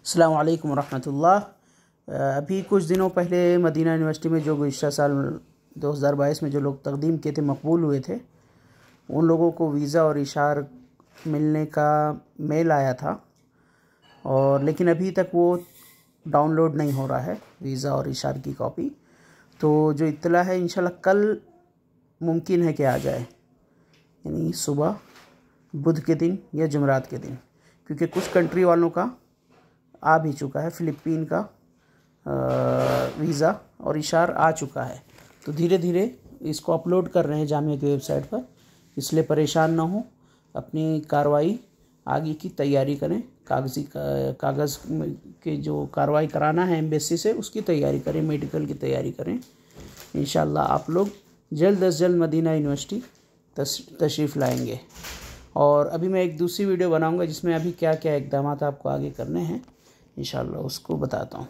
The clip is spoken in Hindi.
अस्सलाम वालेकुम रहमतुल्लाह। अभी कुछ दिनों पहले मदीना यूनिवर्सिटी में जो गुज़िश्ता साल 2022 में जो लोग तकदीम किए थे, मकबूल हुए थे, उन लोगों को वीज़ा और इशार मिलने का मेल आया था और लेकिन अभी तक वो डाउनलोड नहीं हो रहा है वीज़ा और इशार की कॉपी। तो जो इत्तला है इंशाल्लाह कल मुमकिन है कि आ जाए, यानी सुबह बुध के दिन या जुमरात के दिन, क्योंकि कुछ कंट्री वालों का आ भी चुका है। फ़िलिपीन का वीज़ा और इशार आ चुका है, तो धीरे धीरे इसको अपलोड कर रहे हैं जामिया की वेबसाइट पर, इसलिए परेशान ना हो। अपनी कार्रवाई आगे की तैयारी करें, कागज़ के जो कार्रवाई कराना है एम्बेसी से उसकी तैयारी करें, मेडिकल की तैयारी करें। इंशाल्लाह आप लोग जल्द अज़ जल्द मदीना यूनिवर्सिटी तशरीफ़ लाएंगे। और अभी मैं एक दूसरी वीडियो बनाऊंगा जिसमें अभी क्या क्या इक़दामात आपको आगे करने हैं, इंशाल्लाह उसको बताता हूँ।